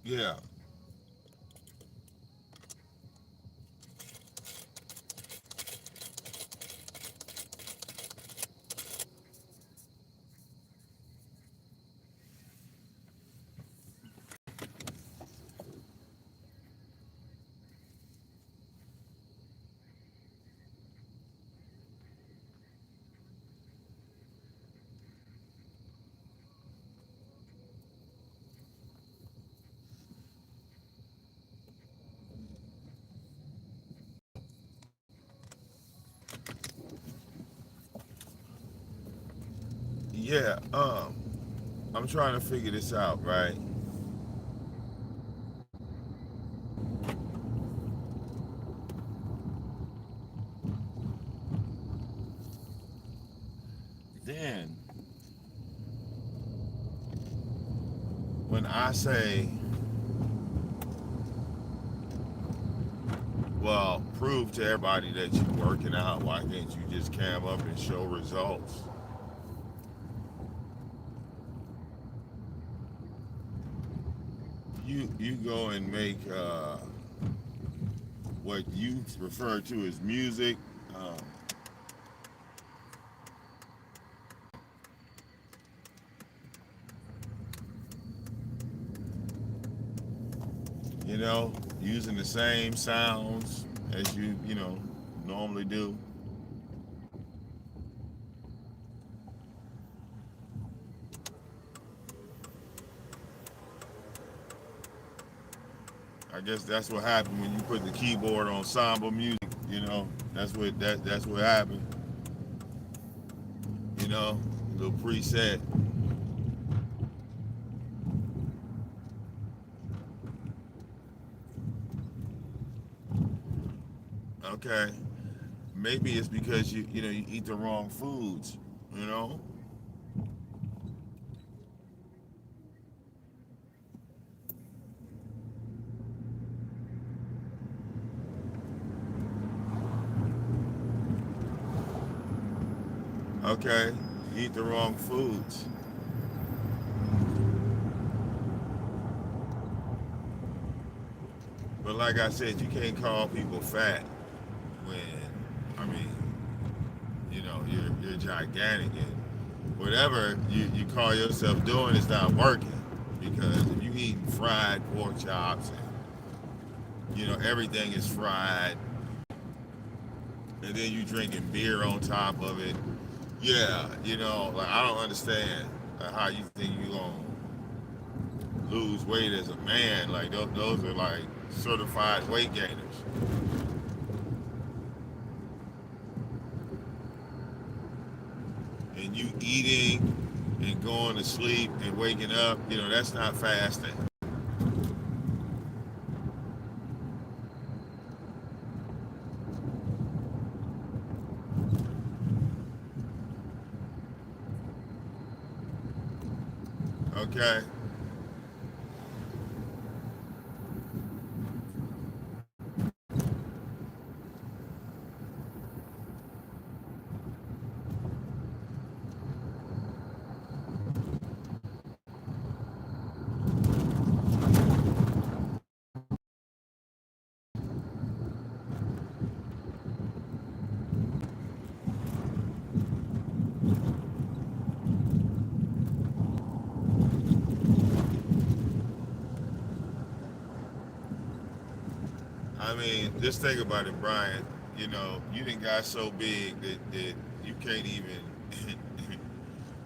Yeah, yeah. I'm trying to figure this out, right? Then when I say, well, prove to everybody that you're working out, why can't you just cam up and show results? You go and make what you refer to as music. Um, you know, using the same sounds as you normally do. I guess that's what happened when you put the keyboard on samba music. You know, that's what happened. You know, little preset. Okay, maybe it's because you eat the wrong foods. You know. Okay, you eat the wrong foods. But like I said, you can't call people fat when I mean you're gigantic and whatever you call yourself doing is not working because if you eating fried pork chops and everything is fried and then you drinking beer on top of it, yeah, like I don't understand how you think you gonna lose weight as a man. Like those are like certified weight gainers. And you eating and going to sleep and waking up, that's not fasting. Okay. I mean, just think about it, Brian. You done got so big that you can't even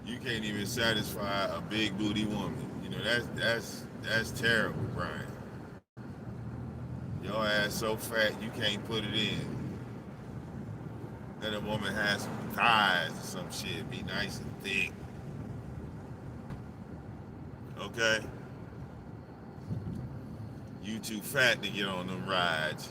you can't even satisfy a big booty woman. That's terrible, Brian. Your ass so fat you can't put it in. Let a woman have some thighs or some shit. Be nice and thick. Okay? You too fat to get on them rides.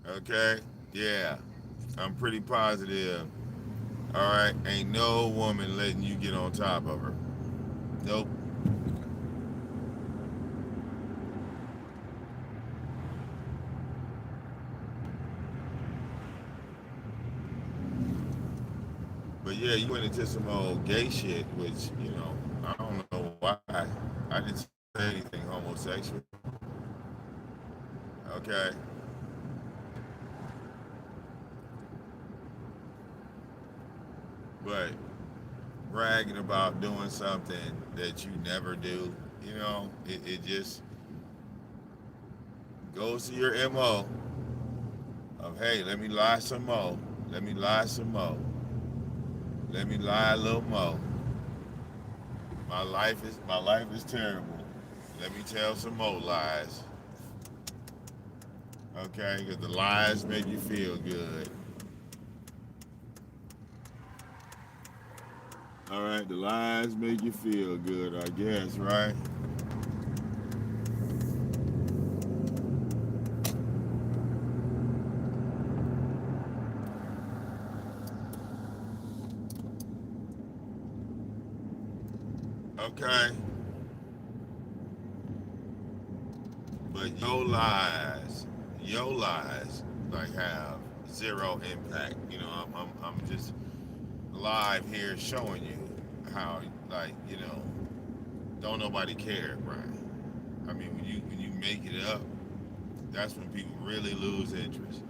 Okay? Yeah. I'm pretty positive. All right, ain't no woman letting you get on top of her. Nope. But yeah, you went into some old gay shit, which I don't know why. I didn't say anything homosexual. Okay, but bragging about doing something that you never do, it just goes to your MO of, hey, let me lie some more. Let me lie some more. Let me lie a little more. My life is terrible. Let me tell some more lies. Okay, because the lies make you feel good. All right, the lies make you feel good, I guess, right? Okay, but your lies, like have zero impact. I'm just live here showing you how, like, don't nobody care, Brian. I mean, when you make it up, that's when people really lose interest.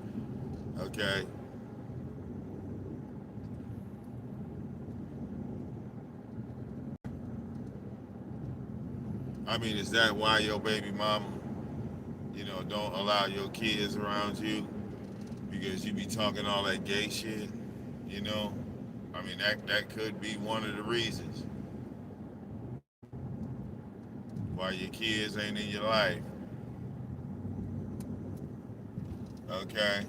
Okay, I mean, is that why your baby mama, don't allow your kids around you because you be talking all that gay shit? You know, I mean, that could be one of the reasons why your kids ain't in your life. Okay,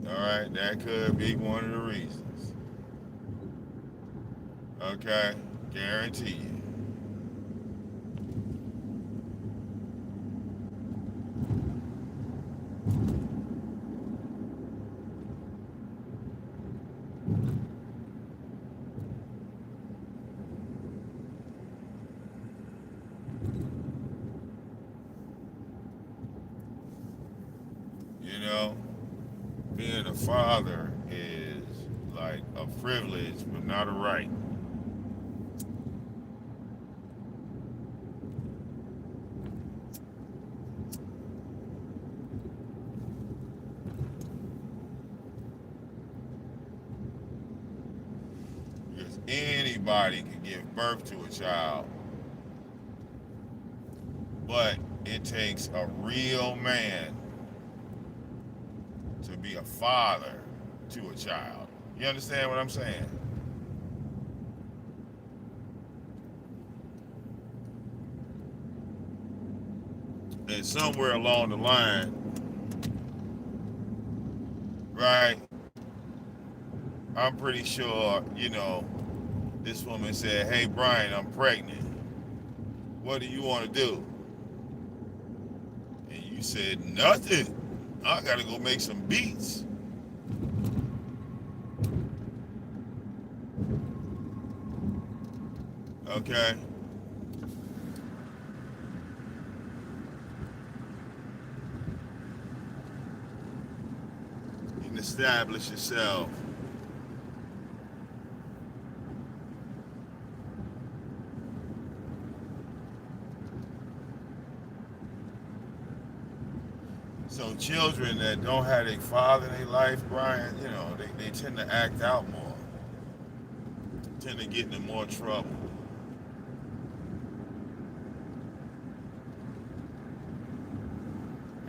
all right, that could be one of the reasons. Okay, guarantee you. You know, being a father is like a privilege, but not a right. Because anybody can give birth to a child, but it takes a real man to be a father to a child. You understand what I'm saying? And somewhere along the line, right, I'm pretty sure, this woman said, hey, Brian, I'm pregnant. What do you want to do? And you said, nothing. I got to go make some beats. Okay? You can establish yourself. So children that don't have a father in their life, Brian, they tend to act out more, tend to get into more trouble.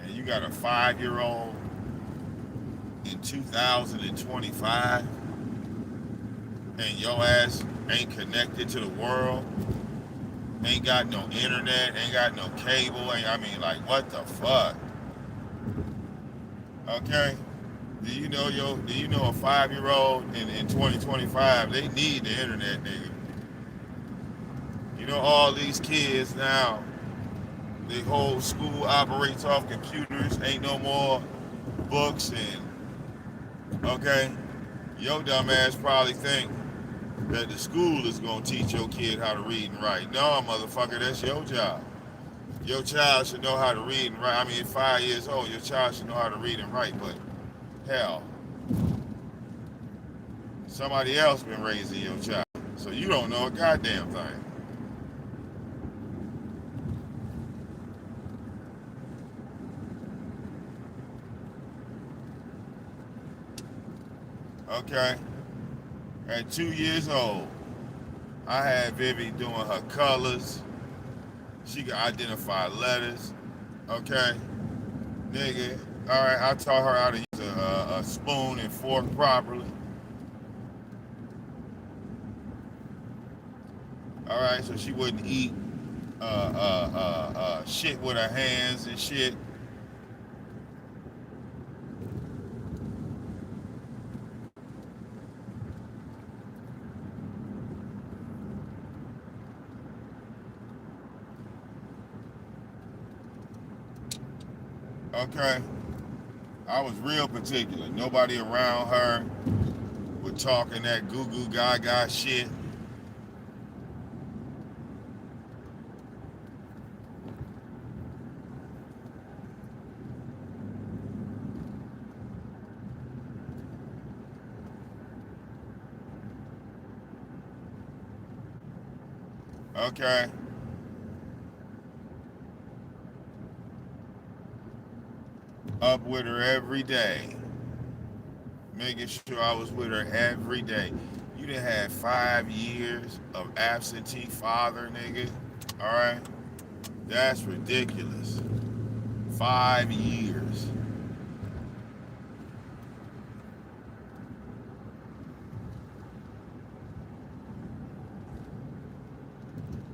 And you got a 5-year-old in 2025, and your ass ain't connected to the world, ain't got no internet, ain't got no cable, I mean, like, what the fuck? Okay? Do you know a 5-year-old in 2025, they need the internet, nigga. All these kids now the whole school operates off computers. Ain't no more books and okay. Your dumb ass probably think that the school is gonna teach your kid how to read and write. No, motherfucker, that's your job. Your child should know how to read and write. I mean, at 5 years old, your child should know how to read and write. But hell, somebody else been raising your child, so you don't know a goddamn thing. Okay. At 2 years old, I had Vivi doing her colors. She could identify letters. Okay. Nigga. All right. I taught her how to use a spoon and fork properly. All right. So she wouldn't eat shit with her hands and shit. Okay. I was real particular. Nobody around her was talking that goo goo gaga shit. Okay. Up with her every day. Making sure I was with her every day. You done had 5 years of absentee father, nigga. Alright? That's ridiculous. 5 years.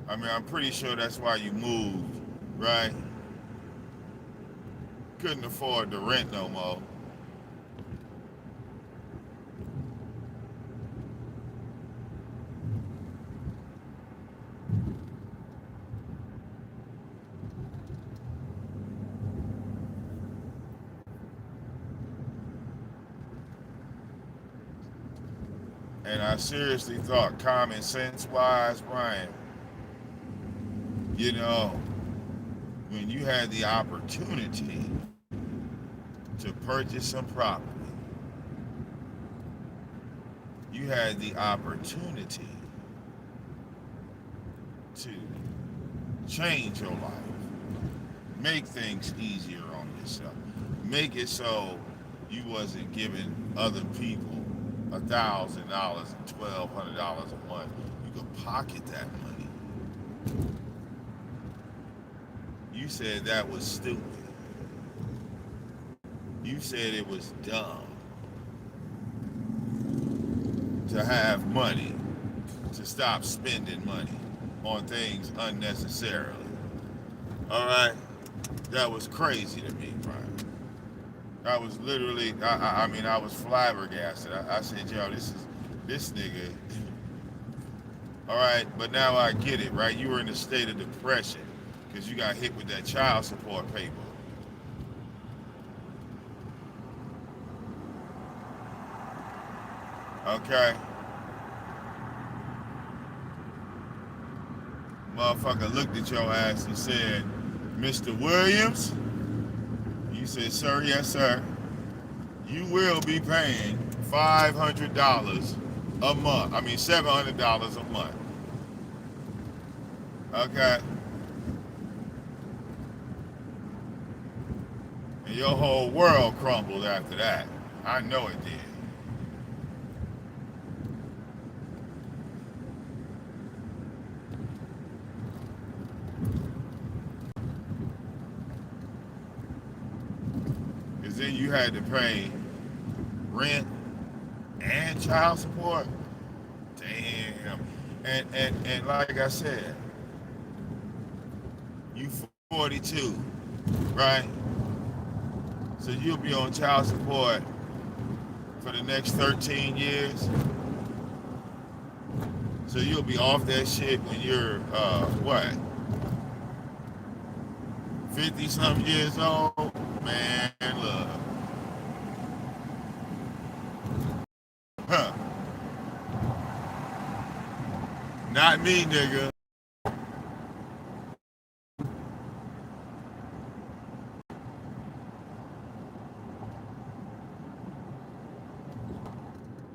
I mean, I'm pretty sure that's why you moved, right? Couldn't afford the rent no more. And I seriously thought, common sense wise, Brian, you know, when you had the opportunity to purchase some property, you had the opportunity to change your life, make things easier on yourself, make it so you wasn't giving other people $1,000 and $1,200 a month. You could pocket that money. You said that was stupid. You said it was dumb to have money, to stop spending money on things unnecessarily. All right? That was crazy to me, Brian. I was literally, I mean, I was flabbergasted. I said, yo, this nigga. All right, but now I get it, right? You were in a state of depression because you got hit with that child support paper. Okay? Motherfucker looked at your ass and said, Mr. Williams? You said, sir, yes, sir. You will be paying $500 a month. I mean, $700 a month. Okay? And your whole world crumbled after that. I know it did. Because then you had to pay rent and child support. Damn. And like I said, you 42, right? So you'll be on child support for the next 13 years. So you'll be off that shit when you're, what? 50 something years old, man, look. Huh. Not me, nigga.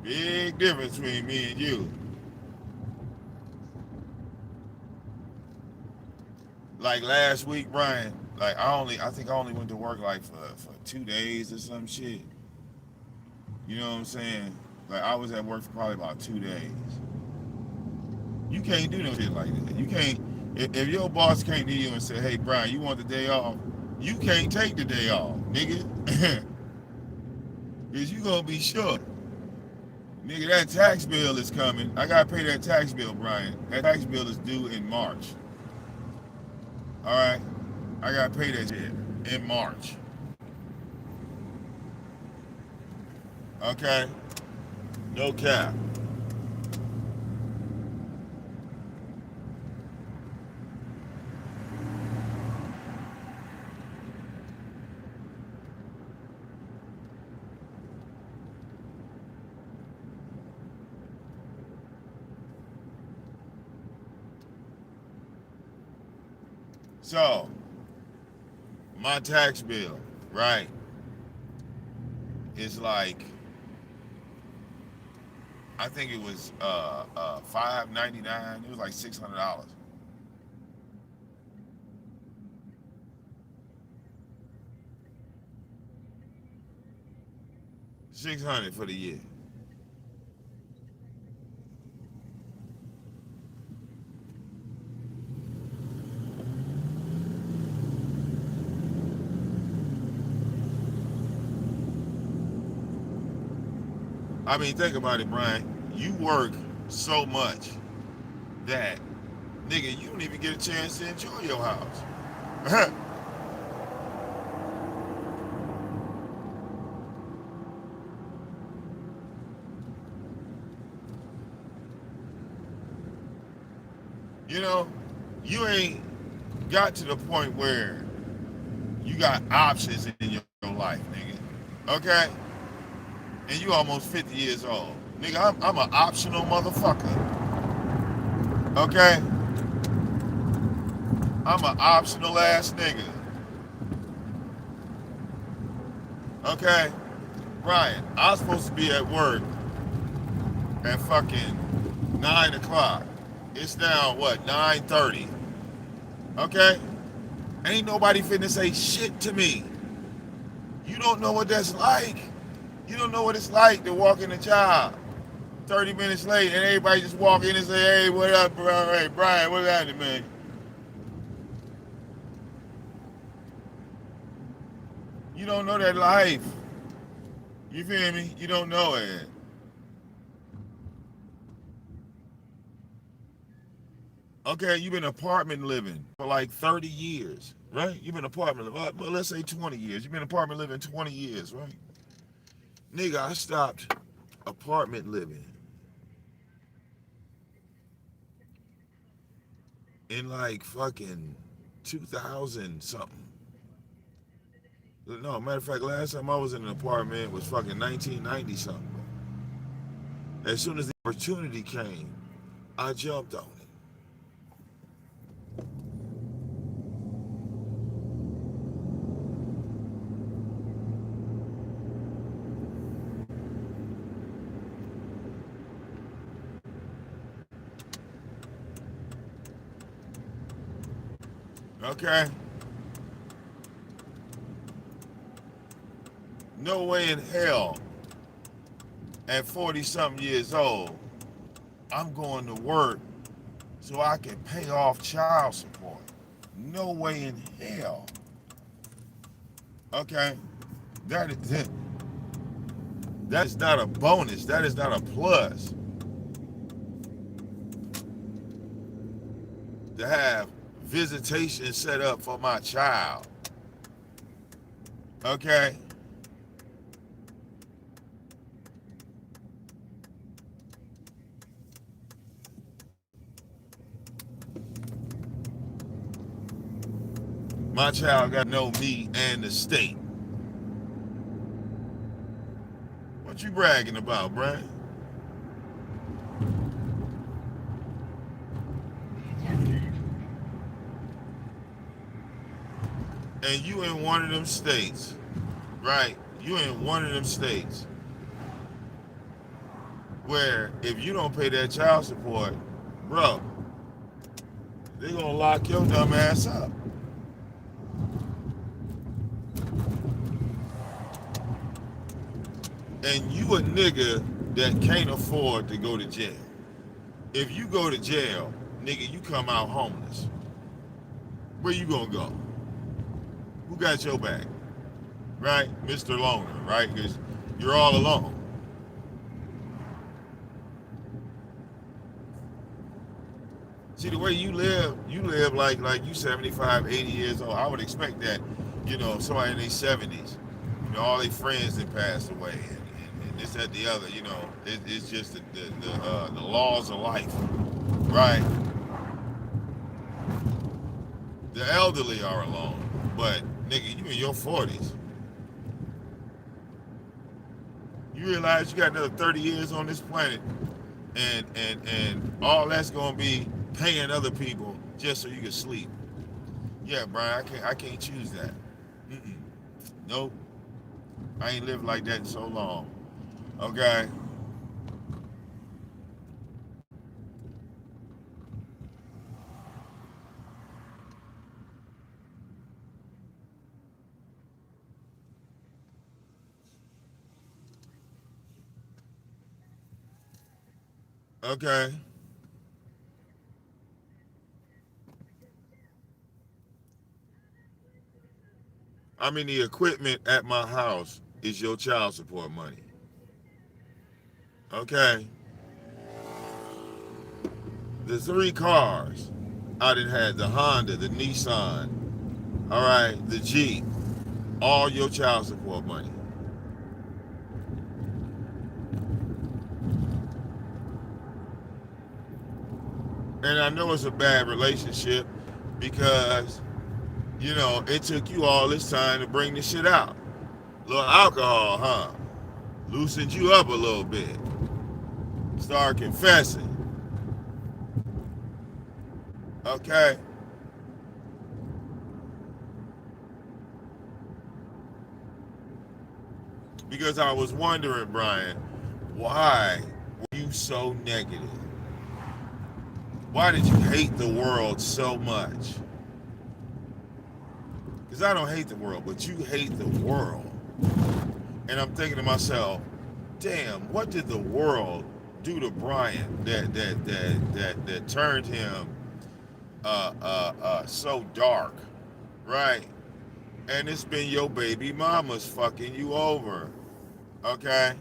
Big difference between me and you. Like last week, Brian, like I think I only went to work like for 2 days or some shit. You know what I'm saying? Like I was at work for probably about 2 days. You can't do no shit like that. You can't if your boss came to you and said, "Hey, Brian, you want the day off?" You can't take the day off, nigga, because you gonna be short. Nigga, that tax bill is coming. I gotta pay that tax bill, Brian. That tax bill is due in March. All right, I gotta pay that shit in March. Okay, no cap. So my tax bill, right, is like I think it was $5.99. It was like $600. 600 for the year. I mean, think about it, Brian. You work so much that, nigga, you don't even get a chance to enjoy your house. You know, you ain't got to the point where you got options in your life, nigga. Okay? And you almost 50 years old. Nigga, I'm an optional motherfucker. Okay? I'm an optional ass nigga. Okay? Ryan, I was supposed to be at work at fucking 9 o'clock. It's now, what, 9:30? Okay? Ain't nobody finna say shit to me. You don't know what that's like. You don't know what it's like to walk in the job 30 minutes late and everybody just walk in and say, "Hey, what up, bro? Hey, Brian, what's happening, man?" You don't know that life. You feel me? You don't know it. Okay, you've been apartment living for like 30 years, right? You've been apartment living, well, let's say 20 years. You've been apartment living 20 years, right? Nigga, I stopped apartment living in like fucking 2000 something. No, matter of fact, last time I was in an apartment was fucking 1990 something. As soon as the opportunity came, I jumped on it. Okay? No way in hell at 40 something years old, I'm going to work so I can pay off child support. No way in hell. Okay? That is, that is not a bonus. That is not a plus to have visitation set up for my child. Okay? My child got to know me and the state. What you bragging about, Brian? And you in one of them states, right? You in one of them states where if you don't pay that child support, bro, they gonna lock your dumb ass up. And you a nigga that can't afford to go to jail. If you go to jail, nigga, you come out homeless. Where you gonna go? Who got your back? Right? Mr. Loner, right? Because you're all alone. See, the way you live like you 75, 80 years old. I would expect that, somebody in their 70s, all their friends that passed away and this, that, the other, it's just the laws of life, right? The elderly are alone, but nigga, you in your 40s. You realize you got another 30 years on this planet, and all that's gonna be paying other people just so you can sleep. Yeah, Brian, I can't choose that. Mm-mm. Nope, I ain't lived like that in so long. Okay, okay. I mean, the equipment at my house is your child support money. Okay, the three cars I done had: the Honda, the Nissan, all right, the Jeep, all your child support money. And I know it's a bad relationship because, it took you all this time to bring this shit out. A little alcohol, huh? Loosened you up a little bit. Start confessing. Okay? Because I was wondering, Brian, why were you so negative? Why did you hate the world so much? Because I don't hate the world, but you hate the world. And I'm thinking to myself, damn, what did the world do to Brian that turned him so dark, right? And it's been your baby mama's fucking you over, okay?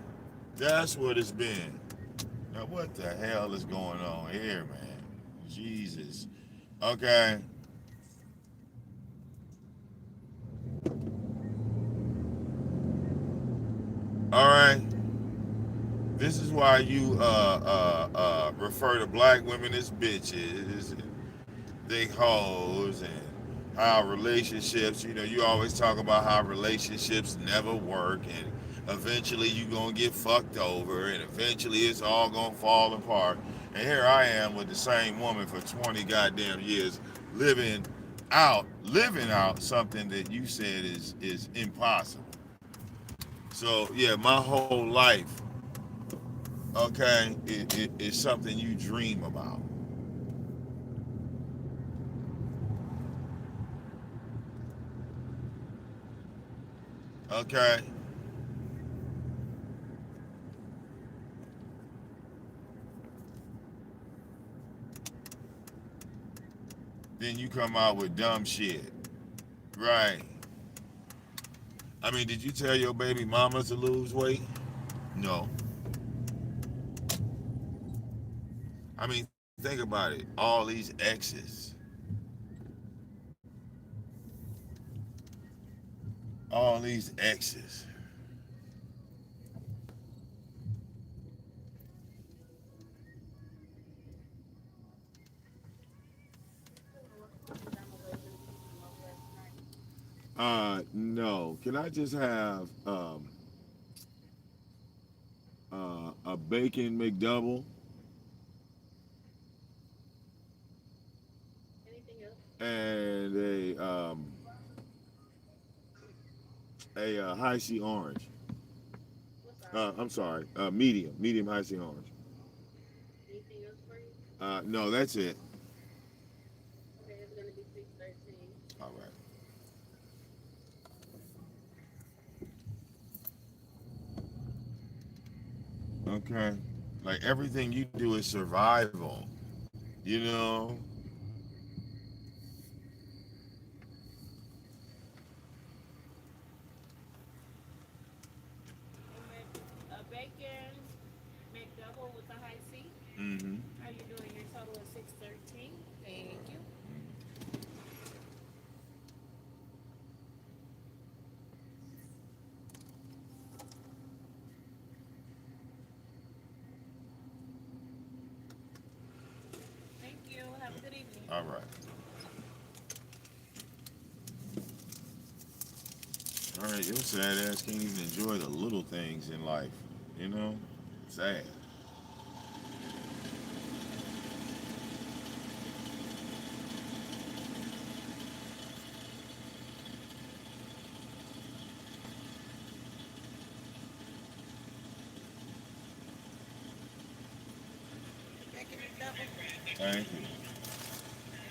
That's what it's been. Now, what the hell is going on here, man? Jesus. Okay. All right. This is why you refer to black women as bitches, and they hoes, and how relationships, you always talk about how relationships never work, and eventually you gonna get fucked over, and eventually it's all gonna fall apart. And here I am with the same woman for 20 goddamn years, living out something that you said is impossible. So yeah, my whole life, okay, it's something you dream about. Okay, then you come out with dumb shit. Right. I mean, did you tell your baby mama to lose weight? No. I mean, think about it. All these exes, all these exes. No. Can I just have a bacon McDouble and a high C orange. I'm sorry, medium high C orange. No, that's it. All right. Okay. Like everything you do is survival. You know. A bacon McDouble with a high C. Mm-hmm. How you doing? Your total is 613. Thank you. Thank you. Have a good evening. All right. All right. Your sad ass can't even enjoy the little things in life. You know. Sad. Bacon McDouble. Thank you.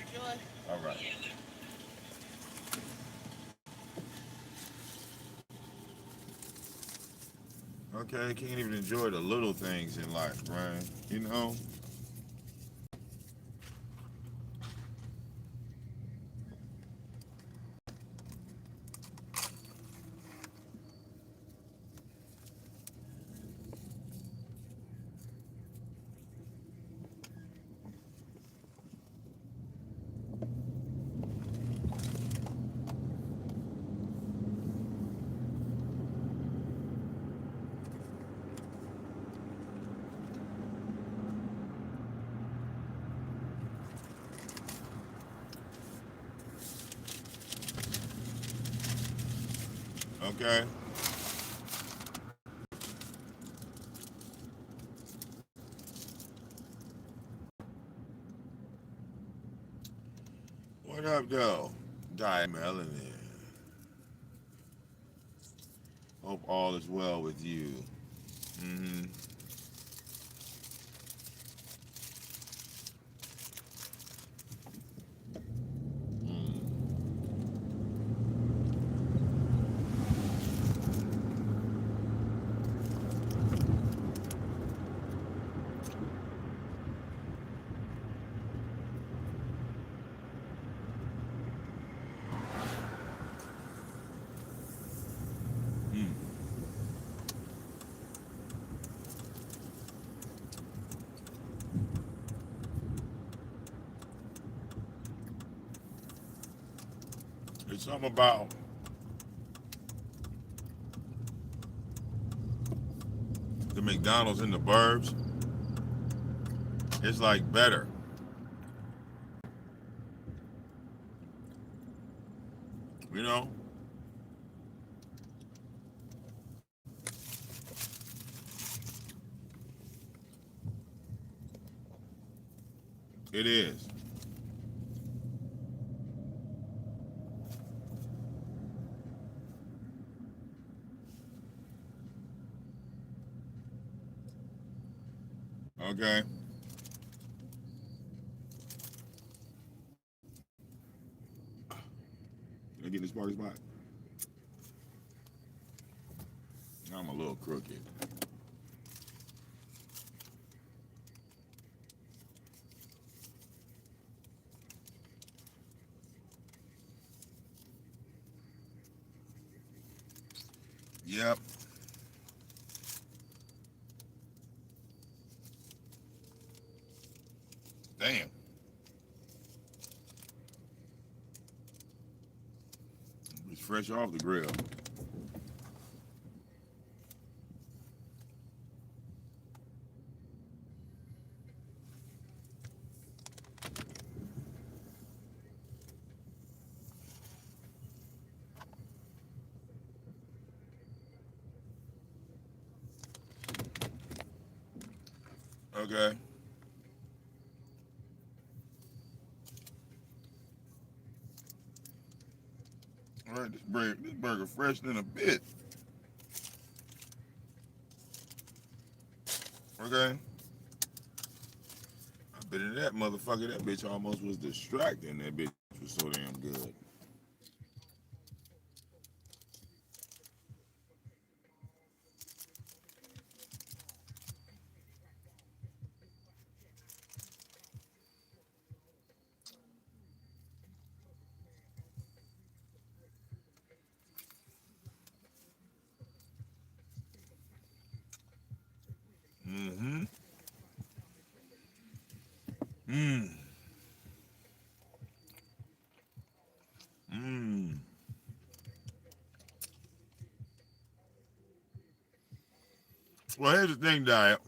Enjoy. All right. Okay. Can't even enjoy the little things in life, right? You know. Okay. What up, though? Melanin. Hope all is well with you. Mm-hmm. Mm. Mm. It's something about the McDonald's in the burbs. It's like better. You know? It is. Okay. Did I get in this party spot? I'm a little crooked. Yep. Damn. It's fresh off the grill. Okay. All right, this burger fresh than a bit. Okay. I bit into that motherfucker. That bitch almost was distracting. That bitch was so damn good. Mm-hmm. Mmm. Mmm. Well, here's the thing, Diet.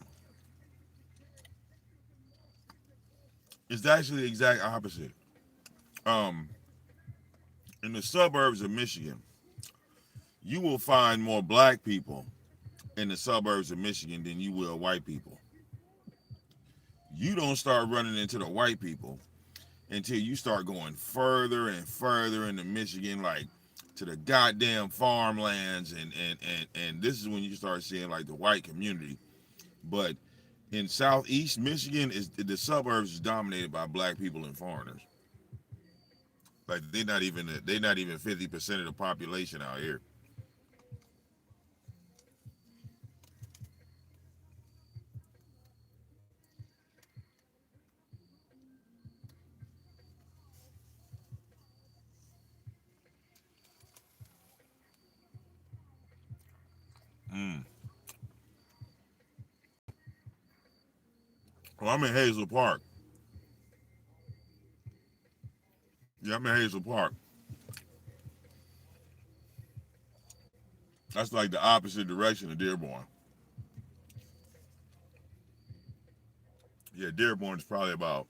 It's actually the exact opposite. Um, in the suburbs of Michigan, you will find more black people in the suburbs of Michigan than you will white people. You don't start running into the white people until you start going further and further into Michigan, like to the goddamn farmlands, and this is when you start seeing like the white community. But in southeast Michigan, is the suburbs is dominated by black people and foreigners. Like they're not even 50% of the population out here. Mm. Well, I'm in Hazel Park. Yeah, I'm in Hazel Park. That's like the opposite direction of Dearborn. Yeah, Dearborn is probably about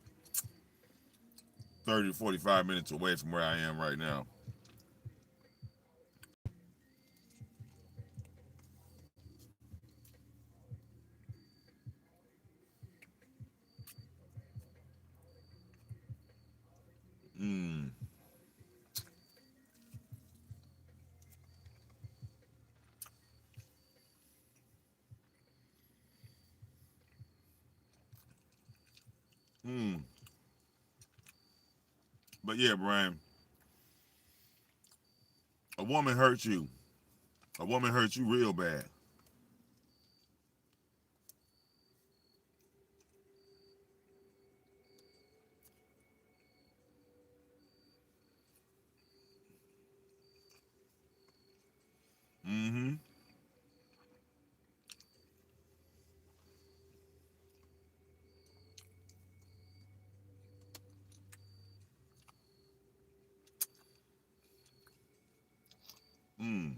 30 to 45 minutes away from where I am right now. Mm. Mm. But yeah, Brian, a woman hurt you. A woman hurt you real bad. Mm-hmm. Mm.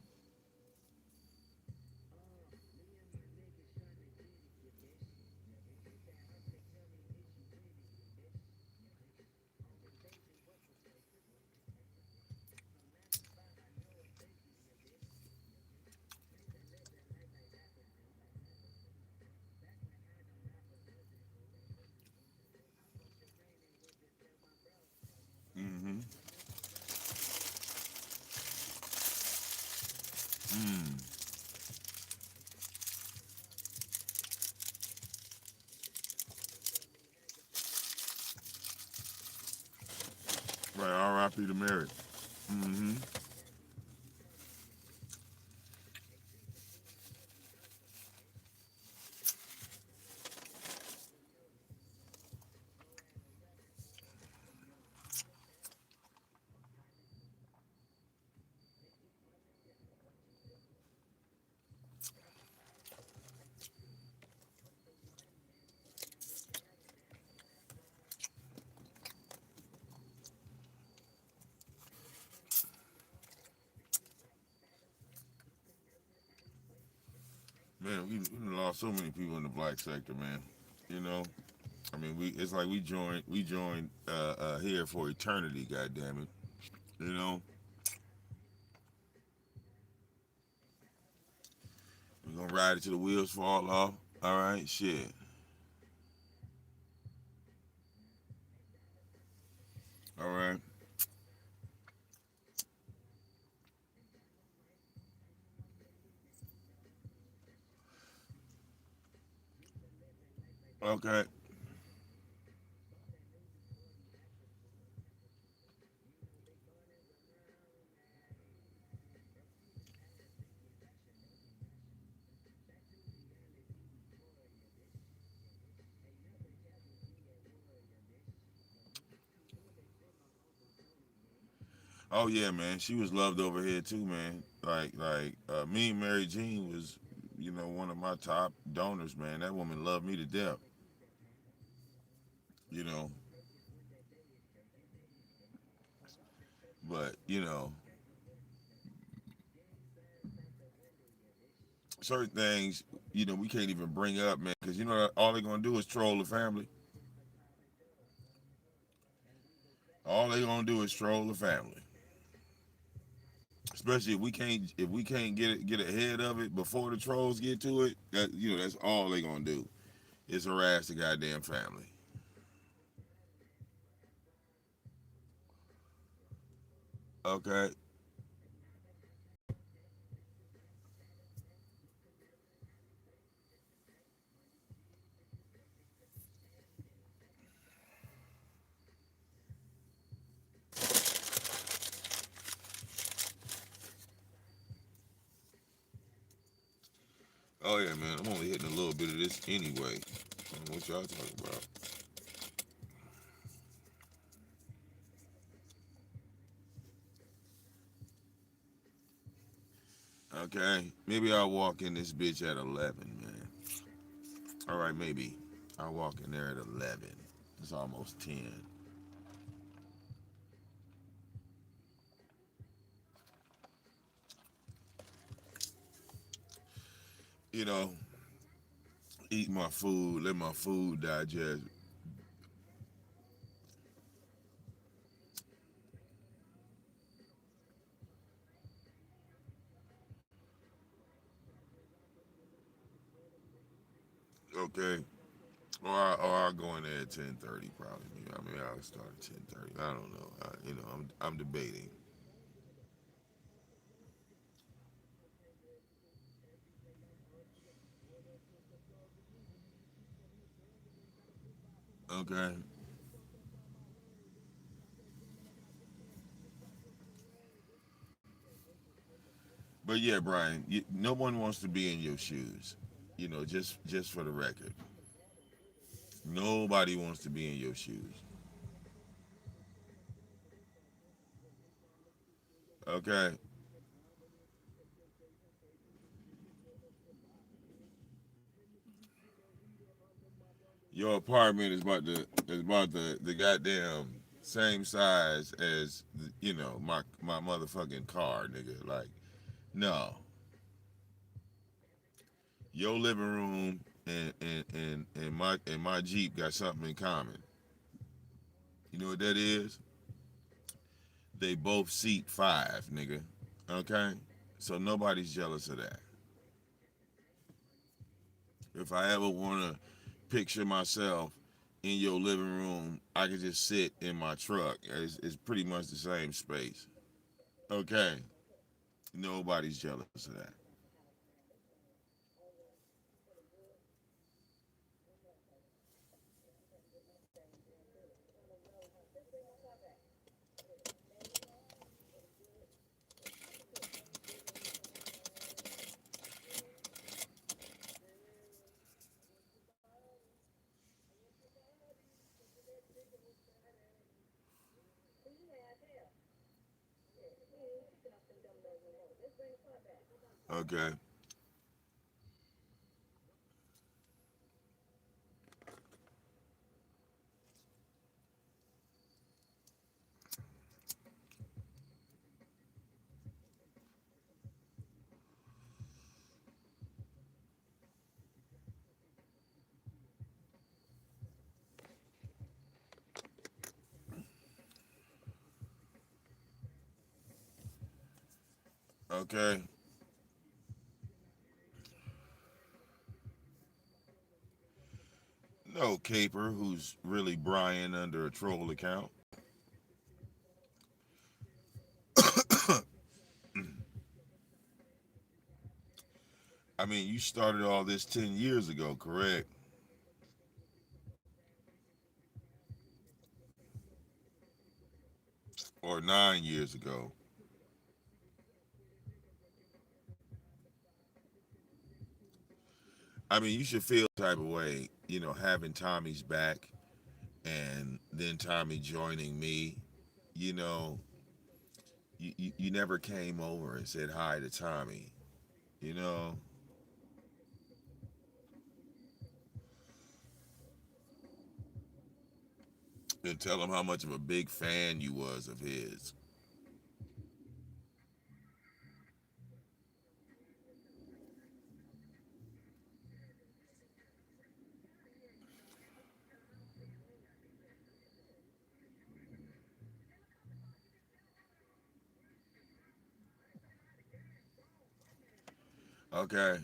Mm-hmm. Mm. Right, R.I.P. to Mary. Mm-hmm. Man, we lost so many people in the black sector, man. You know, I mean, it's like we joined here for eternity. God damn it, you know. We're gonna ride it till the wheels fall off. All right, shit. All right. Okay. Oh yeah, man. She was loved over here too, man. Me and Mary Jean was, one of my top donors, man. That woman loved me to death. You know, but certain things, we can't even bring up, man, because all they're gonna do is troll the family. All they're gonna do is troll the family. Especially if we can't get ahead of it before the trolls get to it. That's all they're gonna do is harass the goddamn family. Okay. Oh yeah, man. I'm only hitting a little bit of this anyway. I don't know what y'all talking about. Okay. Maybe I'll walk in this bitch at 11, man. All right, maybe. I'll walk in there at 11. It's almost 10. You know, eat my food, let my food digest. Okay. Or I'll go in there at 10:30 probably. Maybe I'll start at 10:30. I don't know. I'm debating. Okay. But yeah, Brian, no one wants to be in your shoes. Just for the record, nobody wants to be in your shoes. Okay. Your apartment is about the goddamn same size as my motherfucking car, nigga. Like, no, your living room and my Jeep got something in common. You know what that is? They both seat five, nigga. Okay, so nobody's jealous of that. If I ever want to picture myself in your living room, I can just sit in my truck. It's pretty much the same space. Okay, nobody's jealous of that. Okay, okay. No caper who's really Brian under a troll account. I mean, you started all this 10 years ago, correct? Or 9 years ago. I mean, you should feel the type of way, having Tommy's back and then Tommy joining me. You know, you never came over and said hi to Tommy, you know, and tell him how much of a big fan you was of his. Okay.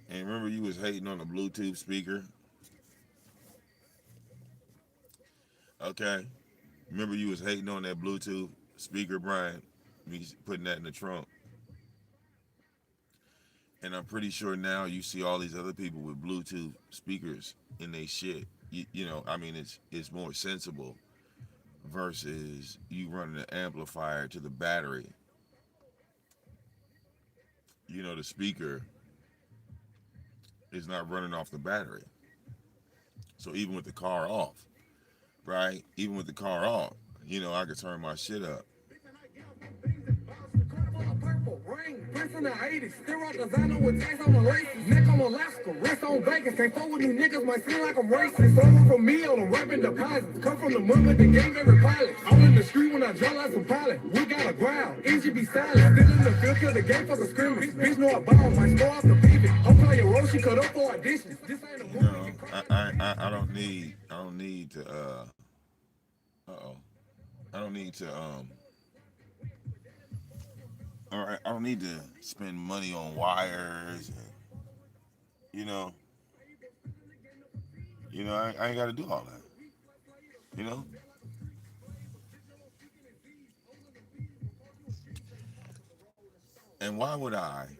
And remember you was hating on the Bluetooth speaker? Okay. Remember you was hating on that Bluetooth speaker, Brian? Me putting that in the trunk. And I'm pretty sure now you see all these other people with Bluetooth speakers in they shit. I mean, it's more sensible versus you running an amplifier to the battery. The speaker is not running off the battery. So even with the car off, right? Even with the car off, I could turn my shit up. Purple ring, Prince in the 80s. Still rock designer with tags on the laces. Neck on Alaska, wrist on Vegas. Can't fuck with these niggas, might seem like I'm racist. Someone from me on a rapping deposits. Come from the mud with the game every pilot. I'm in the street when I draw like some pilot. We got a ground, easy be silent. Still in the field till the game for the scrimmage. Bitch know I bomb, might score off the pivot. I'm playing role, she cut up for auditions. This ain't a movie. I don't need to uh-oh. I don't need to all right, I don't need to spend money on wires and you know, I ain't got to do all that. You know, and why would I?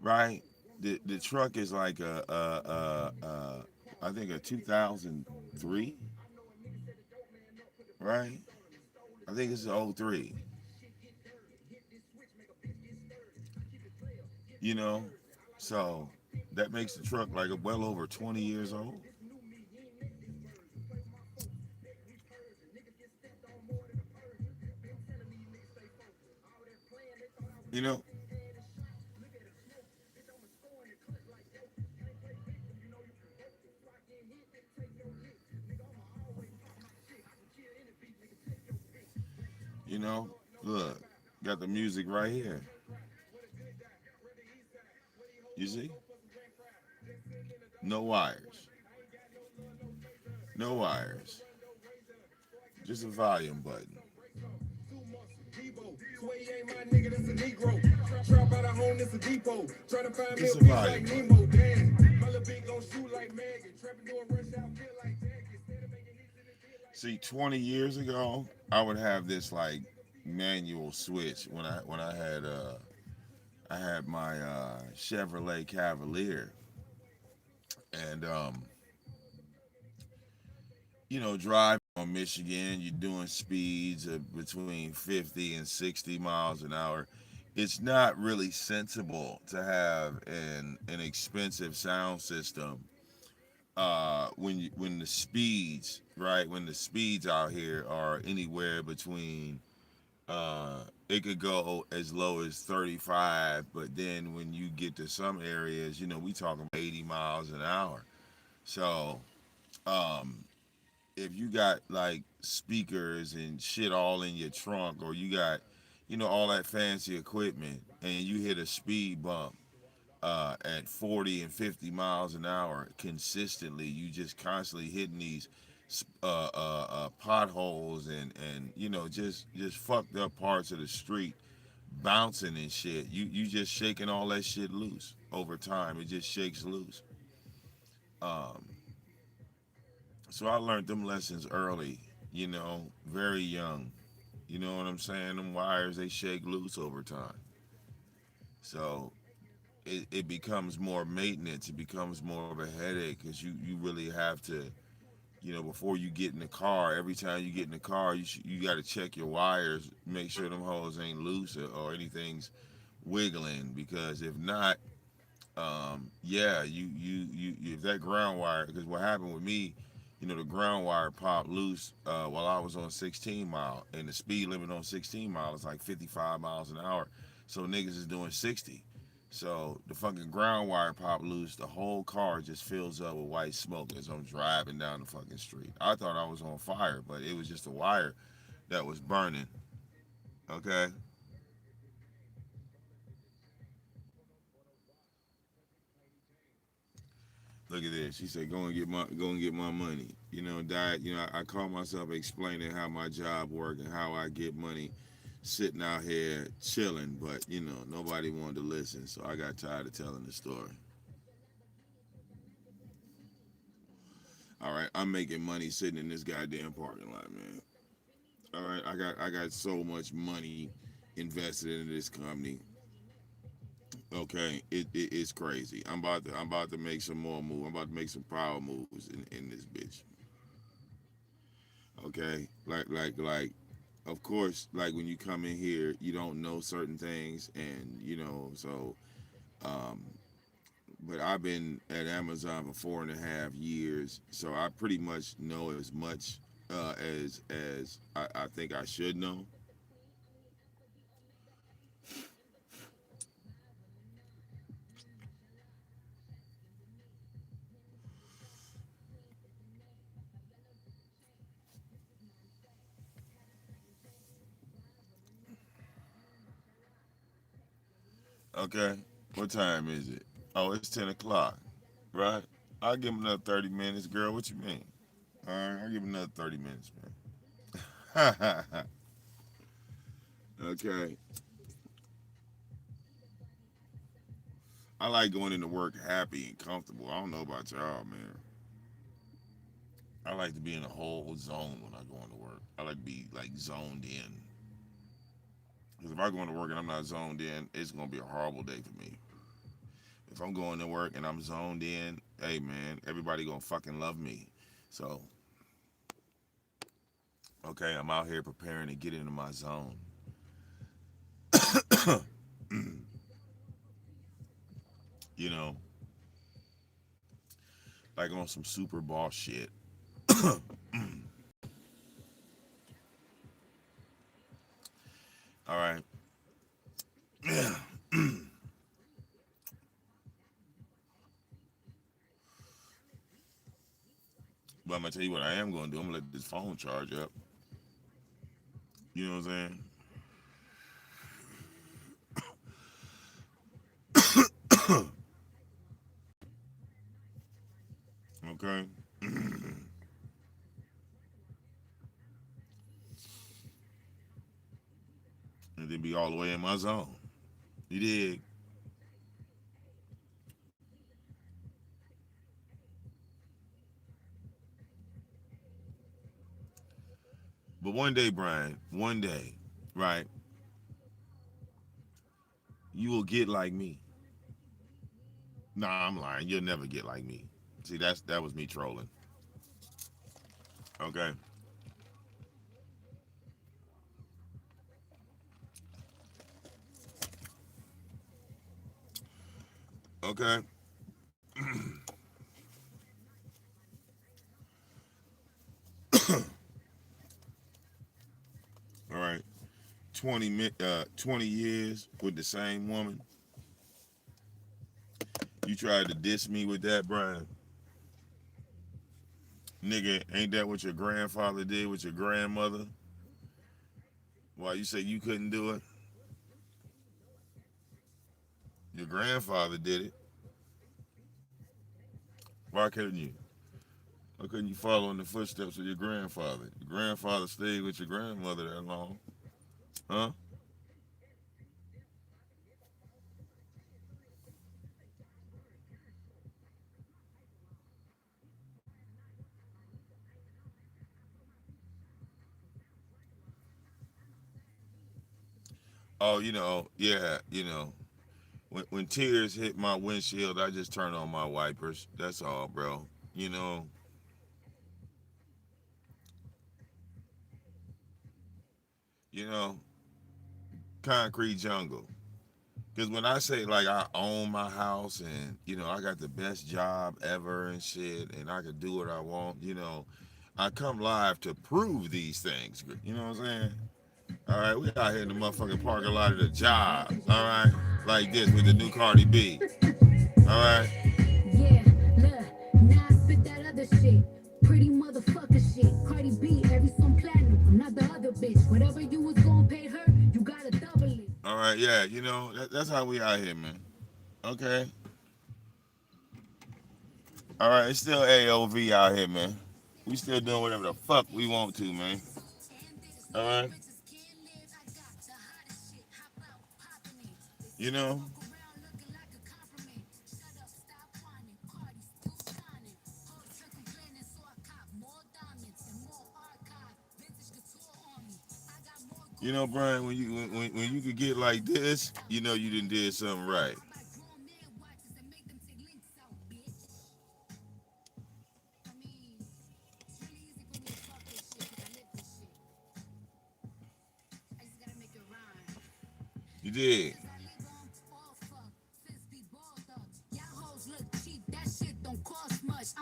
Right? The truck is like I think a 2003, right? I think it's an '03. You know, so that makes the truck like well over 20 years old. You know, you know. Look, got the music right here. You see? No wires. No wires. Just a volume button. Just a volume button. See, 20 years ago, I would have this like manual switch when I had my Chevrolet Cavalier, and driving on Michigan, you're doing speeds of between 50 and 60 miles an hour. It's not really sensible to have an expensive sound system when the speeds, right, when the speeds out here are anywhere between it could go as low as 35, but then when you get to some areas, we talking 80 miles an hour. So um if you got like speakers and shit all in your trunk, or you got all that fancy equipment, and you hit a speed bump at 40 and 50 miles an hour consistently, you just constantly hitting these potholes, and just fucked up parts of the street, bouncing and shit. You just shaking all that shit loose over time. It just shakes loose. um so I learned them lessons early, very young. You know what I'm saying? Them wires, they shake loose over time. So it becomes more maintenance. It becomes more of a headache because you really have to, before you get in the car. Every time you get in the car, you got to check your wires, make sure them holes ain't loose or anything's wiggling. Because if not, yeah, if that ground wire, because what happened with me, the ground wire popped loose while I was on 16 mile, and the speed limit on 16 mile is like 55 miles an hour, so niggas is doing 60. So the fucking ground wire popped loose. The whole car just fills up with white smoke as I'm driving down the fucking street. I thought I was on fire, but it was just a wire that was burning. Okay. Look at this. She said, go and get my money." Diet. I call myself explaining how my job work and how I get money, sitting out here chilling. But nobody wanted to listen, so I got tired of telling the story. All right, I'm making money sitting in this goddamn parking lot, man. All right, I got so much money invested into this company. Okay, it's crazy. I'm about to make some more moves. I'm about to make some power moves in this bitch. Okay, like of course, like when you come in here, you don't know certain things, and so um but I've been at Amazon for 4.5 years, so I pretty much know as much as I think I should know. Okay, what time is it? Oh, it's 10 o'clock, right? I'll give him another 30 minutes, girl. What you mean? All right, I'll give him another 30 minutes, man. Okay, I like going into work happy and comfortable. I don't know about y'all, man. I like to be in a whole zone when I go into work. I like to be like zoned in. Because if I go into work and I'm not zoned in, it's gonna be a horrible day for me. If I'm going to work and I'm zoned in, hey man, everybody gonna fucking love me. So, okay, I'm out here preparing to get into my zone. you know, like on some super boss shit. All right. But I'm gonna tell you what I am gonna do. I'm gonna let this phone charge up. You know what I'm saying? Okay. And then be all the way in my zone. You dig? But one day, Brian, one day, right, you will get like me. Nah, I'm lying. You'll never get like me. See, that was me trolling. Okay. Okay. All right. 20 years with the same woman. You tried to diss me with that, Brian. Nigga, ain't that what your grandfather did with your grandmother? Why you say you couldn't do it? Your grandfather did it. Why couldn't you? Why couldn't you follow in the footsteps of your grandfather? Your grandfather stayed with your grandmother that long. Huh? Oh, yeah, when tears hit my windshield, I just turn on my wipers. That's all, bro. You know, you know, concrete jungle. Because when I say like I own my house and I got the best job ever and shit, and I can do what I want, I come live to prove these things. You know what I'm saying? All right, we out here in the motherfucking parking lot of the job. All right, like this with the new Cardi B. All right. Yeah, look, now I spit that other shit. Pretty motherfucker shit. Cardi B, every song platinum. I'm not the other bitch. Whatever you was gonna pay her, you gotta double it. All right, yeah, that's how we out here, man. Okay. All right, it's still AOV out here, man. We still doing whatever the fuck we want to, man. All right. You know. Brian, when you could get like this, you done did something right. You did.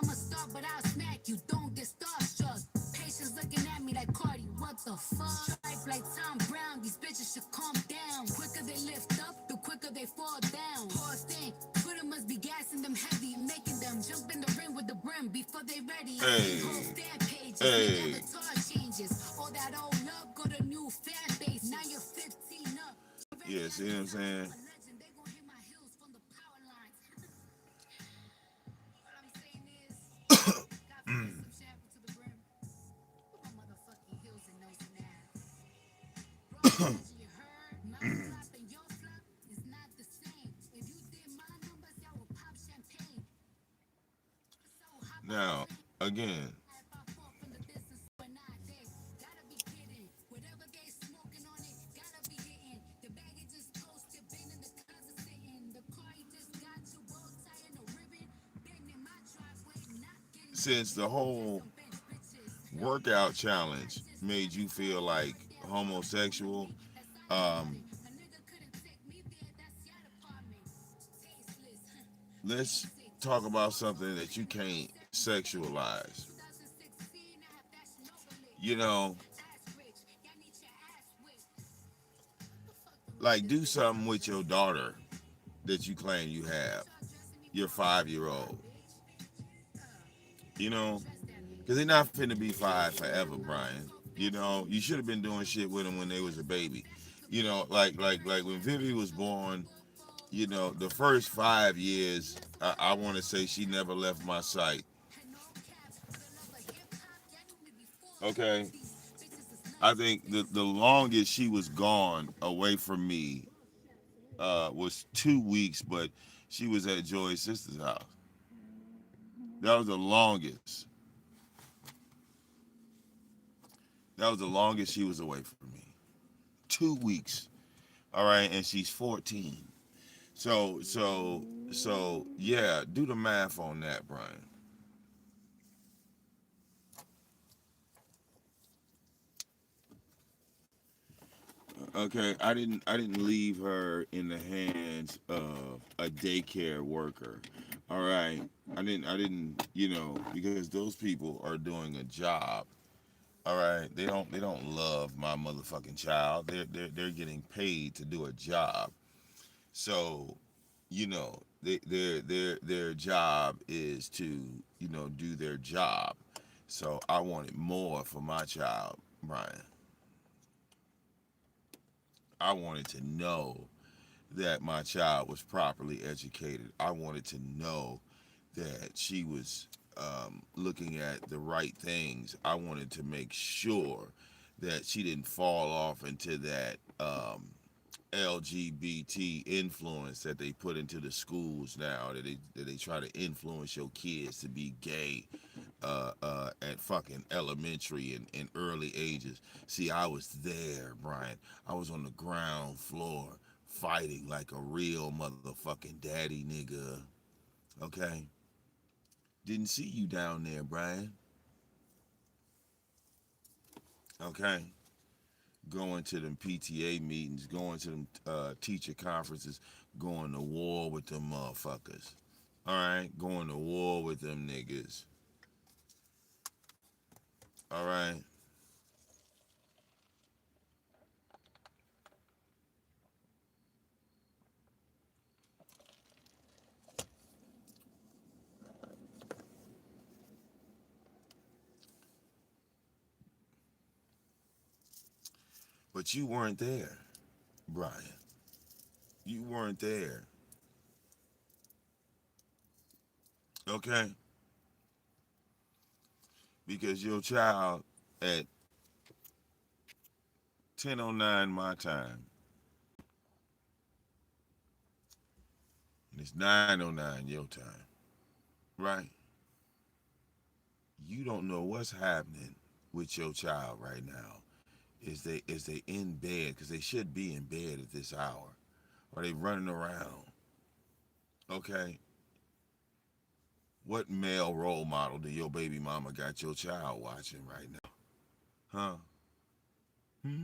I'ma start, but I'll smack you. Don't get starstruck. Patience looking at me like Cardi, what the fuck? Stripe like Tom Brown, these bitches should calm down. Quicker they lift up, the quicker they fall down. Poor thing, Twitter must be gassing them heavy, making them jump in the ring with the brim before they ready. Hey, Fan pages, hey. avatar changes. All that old love, got a new fan base. Now you're 15 up. Yeah, see what I'm saying? Now, again, since the whole workout challenge made you feel like homosexual, um, let's talk about something that you can't sexualize. You know, like do something with your daughter that you claim you have, your 5-year old. Because they're not finna be five forever, Brian. You should have been doing shit with them when they was a baby. Like when Vivi was born. The first 5 years, I want to say she never left my sight. Okay, I think the longest she was gone away from me was 2 weeks, but she was at Joy's sister's house. That was the longest. That was the longest she was away from me. 2 weeks. All right, and she's 14. So yeah, do the math on that, Brian. Okay, I didn't leave her in the hands of a daycare worker. All right. I didn't, because those people are doing a job. All right. They don't love my motherfucking child. They're getting paid to do a job. So, their job is to, do their job. So I wanted more for my child, Brian. I wanted to know that my child was properly educated. I wanted to know that she was looking at the right things. I wanted to make sure that she didn't fall off into that LGBT influence that they put into the schools now. That they try to influence your kids to be gay at fucking elementary and early ages. See, I was there, Brian. I was on the ground floor fighting like a real motherfucking daddy nigga. Okay? Didn't see you down there, Brian. Okay? Going to them PTA meetings, going to them teacher conferences, going to war with them motherfuckers. All right? Going to war with them niggas. All right? But you weren't there, Brian. You weren't there. Okay? Because your child at 10:09 my time, and it's 9:09 your time, right? You don't know what's happening with your child right now. Is they in bed because they should be in bed at this hour? Are they running around? Okay. What male role model do your baby mama got your child watching right now? Huh? Hmm?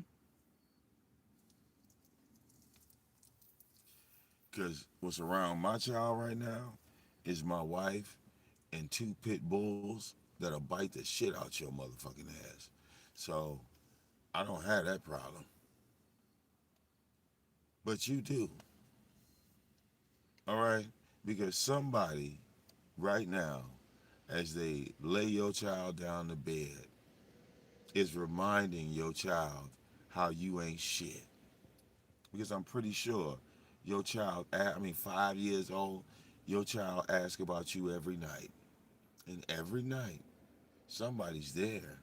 Because what's around my child right now is my wife and two pit bulls that'll bite the shit out your motherfucking ass. So I don't have that problem. But you do. All right? Because somebody right now, as they lay your child down to bed, is reminding your child how you ain't shit. Because I'm pretty sure your child, I mean, 5 years old, your child asks about you every night. And every night, somebody's there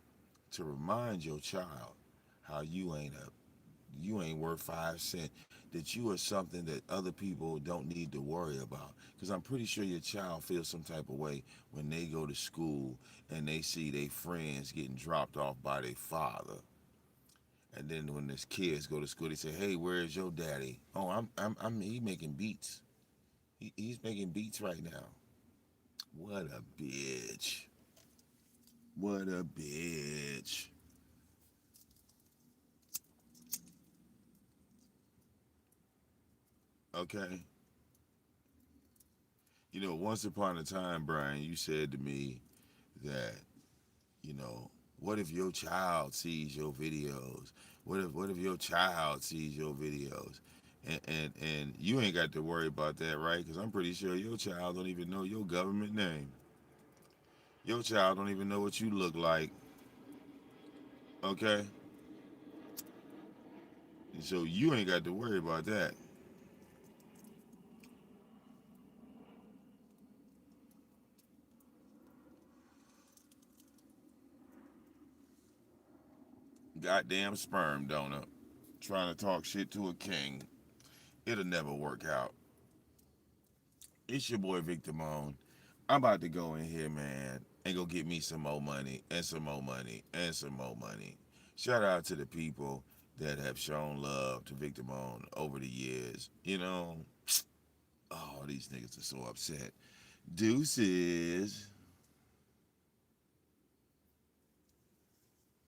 to remind your child how you ain't worth 5 cents, that you are something that other people don't need to worry about. Because I'm pretty sure your child feels some type of way when they go to school and they see their friends getting dropped off by their father. And then when these kids go to school, they say, "Hey, where's your daddy?" "Oh, he making beats. He's making beats right now." What a bitch. What a bitch. Okay. Once upon a time, Brian, you said to me that, you know, what if your child sees your videos? What if your child sees your videos? And you ain't got to worry about that, right? Because I'm pretty sure your child don't even know your government name. Your child don't even know what you look like. Okay? And so you ain't got to worry about that. Goddamn sperm donor trying to talk shit to a king. It'll never work out. It's your boy VicDamoane. I'm about to go in here, man, and go get me some more money and some more money and some more money. Shout out to the people that have shown love to VicDamoane over the years. Oh, these niggas are so upset. Deuces.